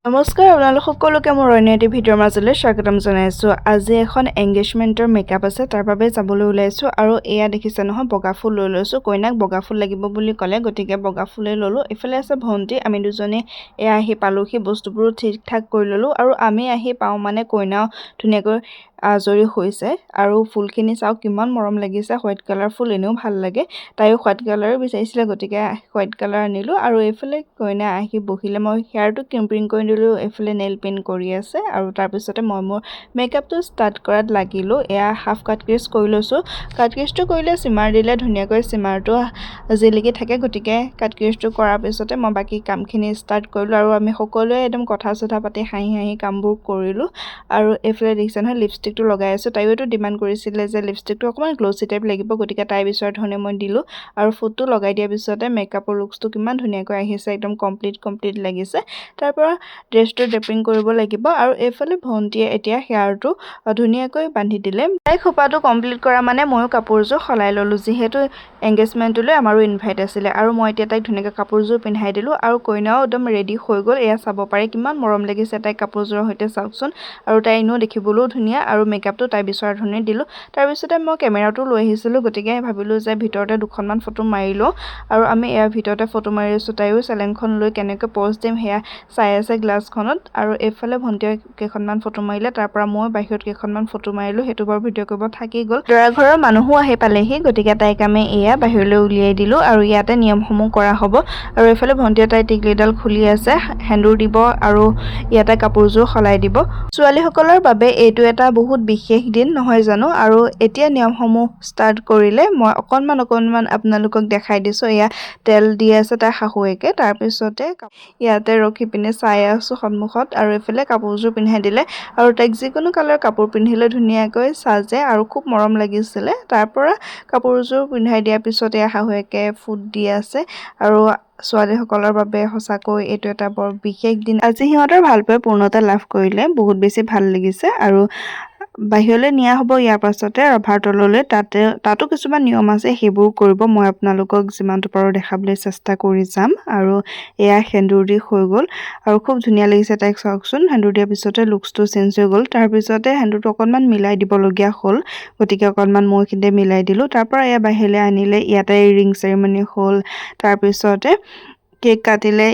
নমস্কাৰ আপোনালোক সকলোকে মোৰ অন্য এটি ভিডিঅ'ৰ মাজলৈ স্বাগতম জনাইছোঁ। আজি এখন এংগেজমেণ্টৰ মেকআপ আছে, তাৰ বাবে যাবলৈ ওলাইছোঁ। আৰু এয়া দেখিছে নহয়, বগা ফুল লৈ লৈছোঁ। কইনাক বগা ফুল লাগিব বুলি ক'লে, গতিকে বগা ফুলেই ল'লোঁ। এইফালে আছে ভণ্টি, আমি দুজনী এয়া আহি পালোহি, বস্তুবোৰো ঠিক ঠাক কৰি ল'লোঁ। আৰু আমি আহি পাওঁ মানে কইনাও ধুনীয়াকৈ আজৰি হৈছে। আৰু ফুলখিনি চাওক কিমান মৰম লাগিছে, হোৱাইট কালাৰ ফুল এনেও ভাল লাগে। তাইও হোৱাইট কালাৰ বিচাৰিছিলে, গতিকে হোৱাইট কালাৰ আনিলোঁ। আৰু এইফালে কইনা আহি বহিলে, মই হেয়াৰটো ক্ৰিম্পিং কৰি দিলোঁ। এইফালে নেইল পেইণ্ট কৰি আছে। আৰু তাৰপিছতে মই মোৰ মেকআপটো ষ্টাৰ্ট কৰাত লাগিলোঁ। এয়া হাফ কাট ক্ৰিজ কৰি লৈছোঁ। কাট ক্ৰিজটো কৰিলে চিমাৰ দিলে ধুনীয়াকৈ চিমাৰটো জিলিকি থাকে, গতিকে কাট ক্ৰিজটো কৰাৰ পিছতে মই বাকী কামখিনি ষ্টাৰ্ট কৰিলোঁ। আৰু আমি সকলোৱে একদম কথা চথা পাতি হাঁহি হাঁহি কামবোৰ কৰিলোঁ। আৰু এইফালে দেখিছে নহয়, লিপষ্টিকটো লগাই আছোঁ। তাইও এইটো ডিমাণ্ড কৰিছিলে যে লিপষ্টিকটো অকণমান গ্ল'চি টাইপ লাগিব, গতিকে তাই বিচৰা ধৰণে মই দিলোঁ। আৰু ফুটটো লগাই দিয়াৰ পিছতে মেকআপৰ লুকছটো কিমান ধুনীয়াকৈ আহিছে, একদম কমপ্লিট লাগিছে। তাৰপৰা ড্ৰেছটো ড্ৰেপিং কৰিব লাগিব। আৰু এইফালে ভণ্টিয়ে এতিয়া হেয়াৰটো ধুনীয়াকৈ বান্ধি দিলে। তাই খোপাটো কমপ্লিট কৰা মানে ময়ো কাপোৰযোৰ সলাই ল'লোঁ, যিহেতু এংগেজমেণ্টলৈ আমাৰো ইনভাইট আছিলে। আৰু মই এতিয়া তাইক ধুনীয়াকৈ কাপোৰযোৰ পিন্ধাই দিলোঁ। আৰু কইনাও একদম ৰেডি হৈ গ'ল। এয়া চাব পাৰে কিমান মৰম লাগিছে তাইক কাপোৰযোৰৰ সৈতে, চাওকচোন। আৰু তাই এনেও দেখিবলৈও ধুনীয়া। আৰু মেকআপটো তাই বিচৰা ধৰণে দিলোঁ। তাৰপিছতে মই কেমেৰাটো লৈ আহিছিলোঁ, গতিকে ভাবিলোঁ যে ভিতৰতে দুখনমান ফটো মাৰি লওঁ। আৰু আমি এয়া ভিতৰতে ফটো মাৰি আছোঁ। তাইও চেলেংখন লৈ কেনেকৈ প'জ দিম সেয়া চাই আছে গ্লাছখনত। আৰু এইফালে ভণ্টিয়ে কেইখনমান ফটো মাৰিলে, তাৰপৰা মই বাহিৰত কেইখনমান ফটো মাৰিলোঁ। সেইটো বাৰু ভিডিঅ' কৰিব থাকি গ'ল। দৰা ঘৰৰ মানুহো আহি পালেহি, গতিকে তাইক আমি এয়া বাহিৰলৈ উলিয়াই দিলোঁ। আৰু ইয়াতে নিয়মসমূহ কৰা হ'ব। আৰু এইফালে ভণ্টিয়ে তাই টিকলিডাল খুলি আছে, সেন্দুৰ দিব আৰু ইয়াতে কাপোৰযোৰ সলাই দিব। ছোৱালীসকলৰ বাবে এইটো এটা বহুত বিশেষ দিন নহয় জানো। আৰু এতিয়া নিয়মসমূহ ষ্টাৰ্ট কৰিলে। মই অকণমান আপোনালোকক দেখাই দিছোঁ। এয়া তেল দি আছে তাই শাহুৱেকে। তাৰপিছতে ইয়াতে ৰখি পিনে চাই আছোঁ সন্মুখত। আৰু এইফালে কাপোৰযোৰ পিন্ধাই দিলে। আৰু তাইক যিকোনো কালাৰ কাপোৰ পিন্ধিলে ধুনীয়াকৈ সাজে আৰু খুব মৰম লাগিছিলে। তাৰপৰা কাপোৰযোৰ পিন্ধাই দিয়াৰ পিছতে শাহুৱেকে ফুট দি আছে। আৰু ছোৱালীসকলৰ বাবে সঁচাকৈ এইটো এটা বৰ বিশেষ দিন। আজি সিহঁতৰ ভালপোৱাই পূৰ্ণতা লাভ কৰিলে, বহুত বেছি ভাল লাগিছে। আৰু বাহিৰলৈ নিয়া হ'ব ইয়াৰ পাছতে ৰভাৰ তললৈ। তাতো কিছুমান নিয়ম আছে, সেইবোৰ কৰিব। মই আপোনালোকক যিমানটো পাৰোঁ দেখাবলৈ চেষ্টা কৰি যাম। আৰু এয়া সেন্দুৰ দি হৈ গ'ল। আৰু খুব ধুনীয়া লাগিছে তাইক, চাওকচোন। সেন্দুৰ দিয়াৰ পিছতে লুকছটো চেঞ্জ হৈ গ'ল। তাৰপিছতে সেন্দুৰটো অকণমান মিলাই দিবলগীয়া হ'ল, গতিকে অকণমান মই এইখিনিতে মিলাই দিলোঁ। তাৰপৰা এয়া বাহিৰলৈ আনিলে, ইয়াতে ৰিং চেৰিমনি হ'ল। তাৰপিছতে কেক কাটিলে,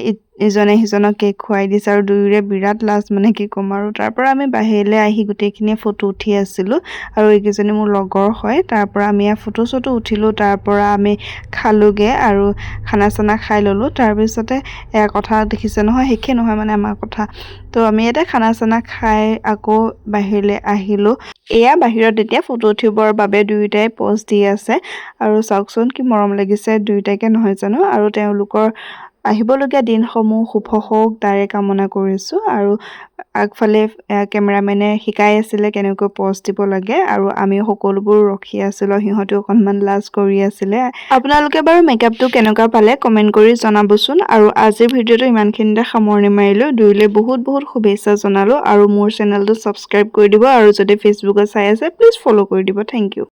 ইজনে সিজনক কেক খুৱাই দিছে। আৰু দুয়োৰে বিৰাট লাজ, মানে কি ক'ম আৰু। তাৰপৰা আমি বাহিৰলৈ আহি গোটেইখিনিয়ে ফটো উঠি আছিলোঁ। আৰু এইকেইজনী মোৰ লগৰ হয়। তাৰপৰা আমি ফটো চটো উঠিলোঁ। তাৰপৰা আমি খালোঁগৈ আৰু খানা চানা খাই ল'লোঁ। তাৰপিছতে এয়া কথা দেখিছে নহয়, শেষেই নহয় মানে আমাৰ কথা। তো আমি ইয়াতে খানা চানা খাই আকৌ বাহিৰলৈ আহিলোঁ। এয়া বাহিৰত এতিয়া ফটো উঠিবৰ বাবে দুয়োটাই প'জ দি আছে। আৰু চাওকচোন কি মৰম লাগিছে দুয়োটাকে, নহয় জানো। আৰু তেওঁলোকৰ আহিবলগীয়া দিনসমূহ শুভ হওক তাৰে কামনা কৰিছোঁ। আৰু আগফালে কেমেৰামেনে শিকাই আছিলে কেনেকৈ প'জ দিব লাগে। আৰু আমি সকলোবোৰ ৰখি আছিলোঁ, সিহঁতেও অকণমান লাজ কৰি আছিলে। আপোনালোকে বাৰু মেকআপটো কেনেকুৱা পালে কমেণ্ট কৰি জনাবচোন। আৰু আজিৰ ভিডিঅ'টো ইমানখিনিতে সামৰণি মাৰিলোঁ। দুয়োলৈ বহুত শুভেচ্ছা জনালোঁ। আৰু মোৰ চেনেলটো ছাবস্ক্ৰাইব কৰি দিব। আৰু যদি ফেচবুকত চাই আছে, প্লিজ ফ'ল' কৰি দিব। Thank U.